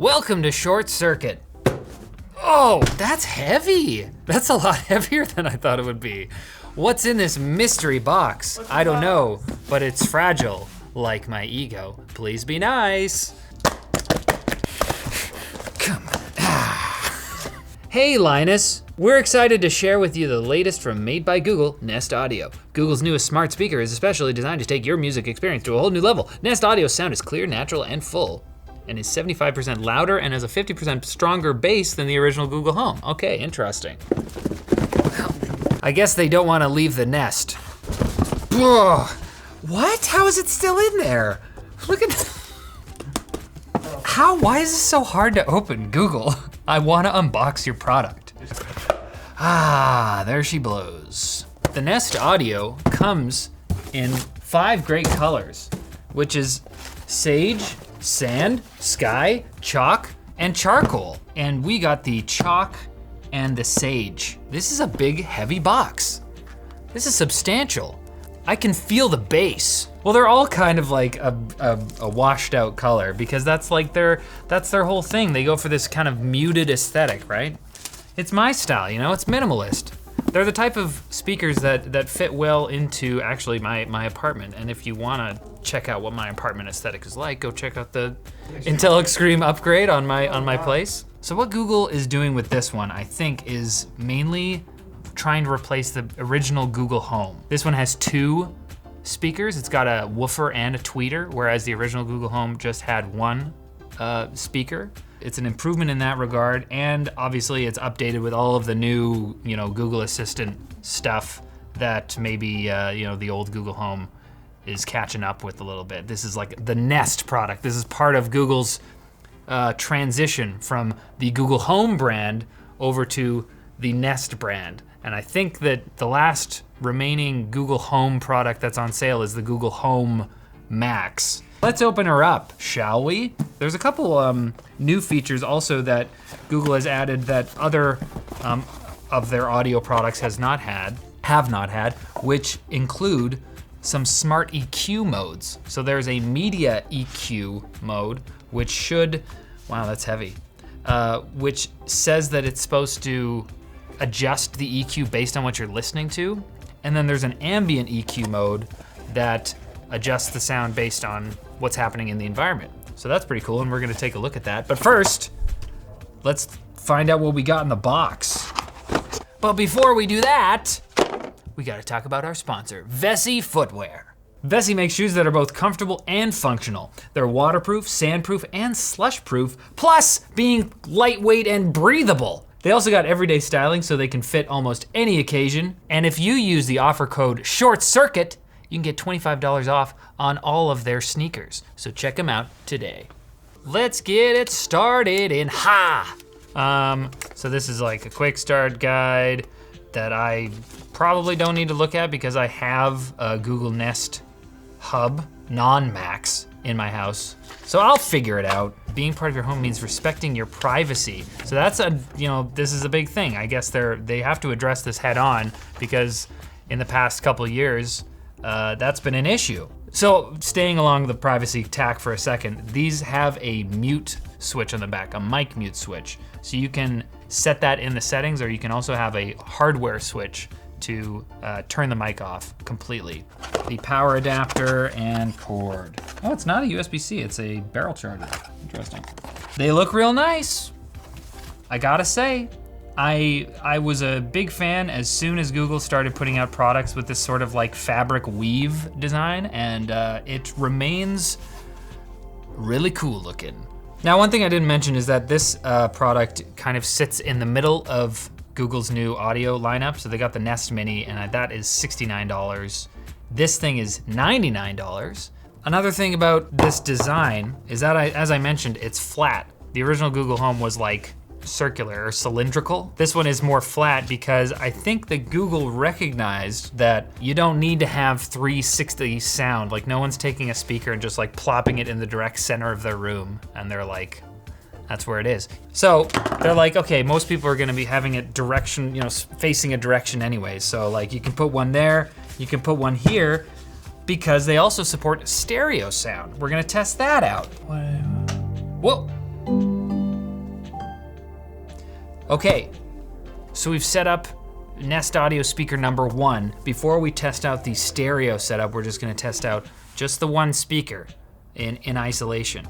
Welcome to Short Circuit. Oh, that's heavy. That's a lot heavier than I thought it would be. What's in this mystery box? I don't know, but it's fragile, like my ego. Please be nice. Come on. Hey Linus, we're excited to share with you the latest from Made by Google, Nest Audio. Google's newest smart speaker is especially designed to take your music experience to a whole new level. Nest Audio's sound is clear, natural, and full, and is 75% louder and has a 50% stronger bass than the original Google Home. Okay, interesting. I guess they don't want to leave the Nest. Ugh. What? How is it still in there? Look at why is this so hard to open, Google? I want to unbox your product. Ah, there she blows. The Nest Audio comes in 5 great colors, which is sage, sand, sky, chalk, and charcoal. And we got the chalk and the sage. This is a big, heavy box. This is substantial. I can feel the bass. Well, they're all kind of like a washed out color because that's their whole thing. They go for this kind of muted aesthetic, right? It's my style, you know, it's minimalist. They're the type of speakers that fit well into actually my apartment. And if you wanna check out what my apartment aesthetic is like, go check out the Intel Extreme upgrade on my place. So what Google is doing with this one, I think, is mainly trying to replace the original Google Home. This one has 2 speakers. It's got a woofer and a tweeter, whereas the original Google Home just had 1 speaker. It's an improvement in that regard, and obviously it's updated with all of the new, Google Assistant stuff that maybe, the old Google Home is catching up with a little bit. This is like the Nest product. This is part of Google's transition from the Google Home brand over to the Nest brand. And I think that the last remaining Google Home product that's on sale is the Google Home Max. Let's open her up, shall we? There's a couple new features also that Google has added that other of their audio products have not had, which include some smart EQ modes. So there's a media EQ mode, which should, wow, that's heavy, which says that it's supposed to adjust the EQ based on what you're listening to. And then there's an ambient EQ mode that adjusts the sound based on what's happening in the environment. So that's pretty cool, and we're gonna take a look at that. But first, let's find out what we got in the box. But before we do that, we gotta talk about our sponsor, Vessi Footwear. Vessi makes shoes that are both comfortable and functional. They're waterproof, sandproof, and slush-proof, plus being lightweight and breathable. They also got everyday styling so they can fit almost any occasion. And if you use the offer code SHORTCIRCUIT, you can get $25 off on all of their sneakers. So check them out today. Let's get it started in so this is like a quick start guide that I probably don't need to look at because I have a Google Nest Hub non-Max in my house. So I'll figure it out. Being part of your home means respecting your privacy. So that's this is a big thing. I guess they have to address this head on because in the past couple years, that's been an issue. So staying along the privacy tack for a second, these have a mute switch on the back, a mic mute switch. So you can set that in the settings, or you can also have a hardware switch to turn the mic off completely. The power adapter and cord. Oh, it's not a USB-C, it's a barrel charger. Interesting. They look real nice. I gotta say, I was a big fan as soon as Google started putting out products with this sort of like fabric weave design, and it remains really cool looking. Now, one thing I didn't mention is that this product kind of sits in the middle of Google's new audio lineup. So they got the Nest Mini, and that is $69. This thing is $99. Another thing about this design is that, as I mentioned, it's flat. The original Google Home was like circular or cylindrical. This one is more flat because I think that Google recognized that you don't need to have 360 sound. Like, no one's taking a speaker and just like plopping it in the direct center of their room, and they're like, that's where it is. So they're like, okay, most people are gonna be having it direction, facing a direction anyway. So like you can put one there, you can put one here, because they also support stereo sound. We're gonna test that out. Whoa. Okay, so we've set up Nest Audio speaker number 1. Before we test out the stereo setup, we're just gonna test out just the one speaker in isolation.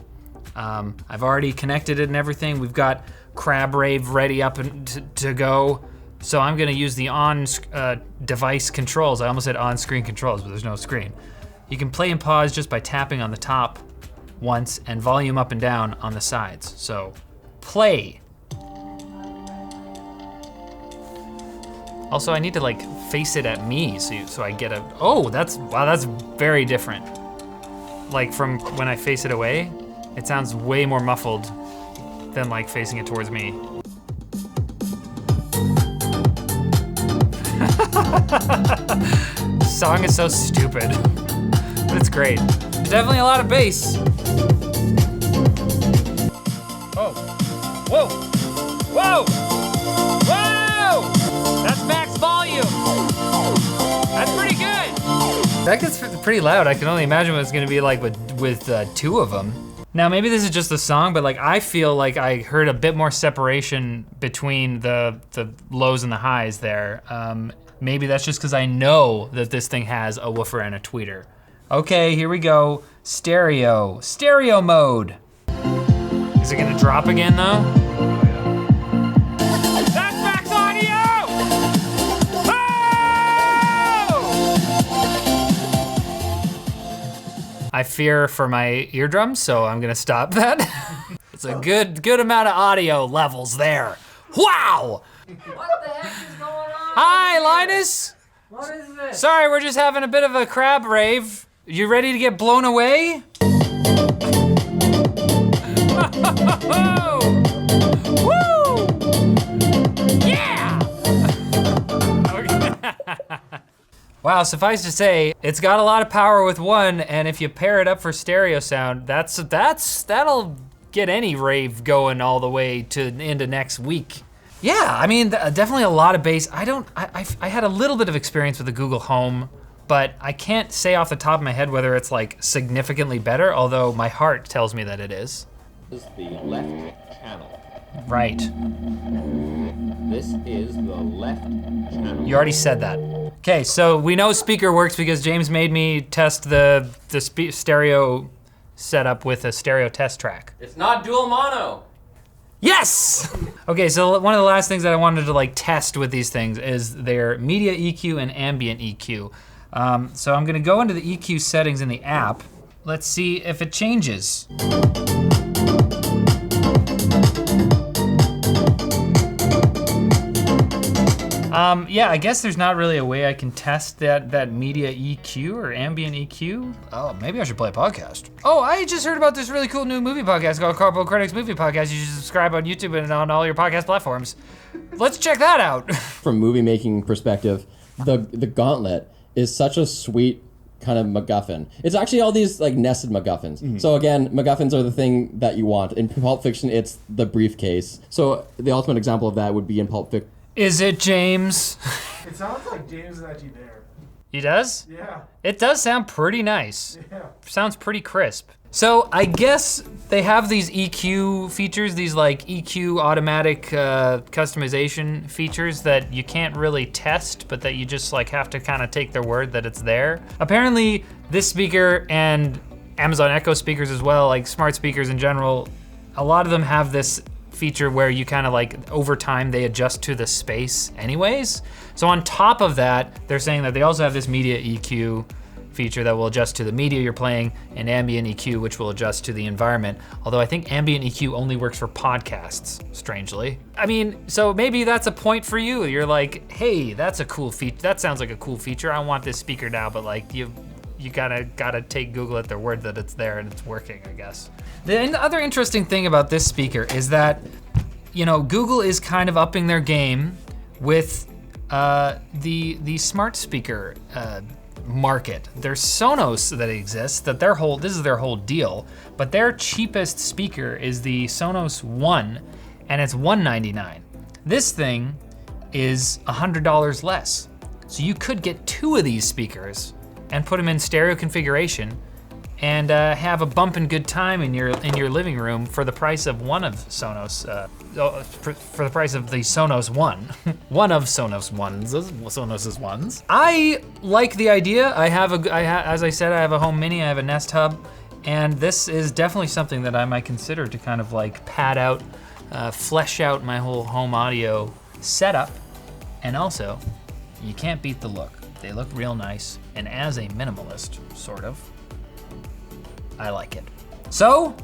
I've already connected it and everything. We've got Crab Rave ready up to go. So I'm gonna use the device controls. I almost said on-screen controls, but there's no screen. You can play and pause just by tapping on the top once and volume up and down on the sides. So play. Also, I need to like face it at me so I get a, oh, that's very different. Like from when I face it away, it sounds way more muffled than like facing it towards me. This song is so stupid, but it's great. There's definitely a lot of bass. Oh, whoa, whoa, whoa! That's max volume. That's pretty good. That gets pretty loud. I can only imagine what it's gonna be like with 2 of them. Now maybe this is just the song, but like I feel like I heard a bit more separation between the lows and the highs there. Maybe that's just because I know that this thing has a woofer and a tweeter. Okay, here we go. Stereo mode. Is it gonna drop again though? That's max audio! Oh! I fear for my eardrums, so I'm gonna stop that. It's a good amount of audio levels there. Wow! What the heck is going on? Hi, Linus. What is this? Sorry, we're just having a bit of a crab rave. You ready to get blown away? Woo! Yeah! Wow, suffice to say, it's got a lot of power with one, and if you pair it up for stereo sound, that'll get any rave going all the way to into next week. Yeah, I mean, definitely a lot of bass. I had a little bit of experience with the Google Home, but I can't say off the top of my head whether it's like significantly better, although my heart tells me that it is. This is the left channel. Right. This is the left channel. You already said that. Okay, so we know speaker works because James made me test the stereo setup with a stereo test track. It's not dual mono. Yes! Okay, so one of the last things that I wanted to like test with these things is their media EQ and ambient EQ. So I'm gonna go into the EQ settings in the app. Let's see if it changes. Yeah, I guess there's not really a way I can test that media EQ or ambient EQ. Oh, maybe I should play a podcast. Oh, I just heard about this really cool new movie podcast called Carpool Critics Movie Podcast. You should subscribe on YouTube and on all your podcast platforms. Let's check that out. From movie making perspective, the Gauntlet is such a sweet kind of MacGuffin. It's actually all these like nested MacGuffins. Mm-hmm. So again, MacGuffins are the thing that you want. In Pulp Fiction, it's the briefcase. So the ultimate example of that would be in Pulp Fiction. Is it James? It sounds like James is actually there. He does? Yeah. It does sound pretty nice. Yeah. Sounds pretty crisp. So I guess they have these EQ features, these like EQ automatic customization features that you can't really test, but that you just like have to kind of take their word that it's there. Apparently this speaker and Amazon Echo speakers as well, like smart speakers in general, a lot of them have this feature where you kind of like over time they adjust to the space anyways. So on top of that, they're saying that they also have this media EQ feature that will adjust to the media you're playing, and ambient EQ, which will adjust to the environment. Although I think ambient EQ only works for podcasts, strangely. I mean, so maybe that's a point for you. You're like, hey, that's a cool feature. That sounds like a cool feature. I want this speaker now, but like you gotta take Google at their word that it's there and it's working, I guess. The other interesting thing about this speaker is that, you know, Google is kind of upping their game with the smart speaker market. There's Sonos that exists, that this is their whole deal, but their cheapest speaker is the Sonos One, and it's $199. This thing is $100 less. So you could get 2 of these speakers and put them in stereo configuration and have a bumpin' good time in your living room for the price of one of Sonos, for the price of the Sonos One. One of Sonos's ones. I like the idea. As I said, I have a home mini, I have a Nest Hub, and this is definitely something that I might consider to kind of like pad out, flesh out my whole home audio setup. And also, you can't beat the look. They look real nice, and as a minimalist, sort of, I like it. So,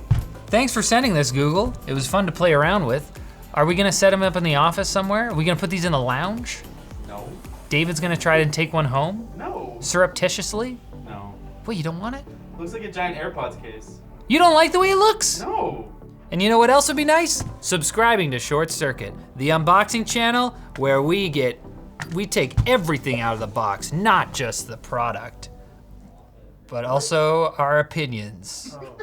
thanks for sending this, Google. It was fun to play around with. Are we gonna set them up in the office somewhere? Are we gonna put these in the lounge? No. David's gonna try to take one home? No. Surreptitiously? No. Wait, you don't want it? Looks like a giant AirPods case. You don't like the way it looks? No. And you know what else would be nice? Subscribing to Short Circuit, the unboxing channel where we take everything out of the box, not just the product, but also our opinions. Oh.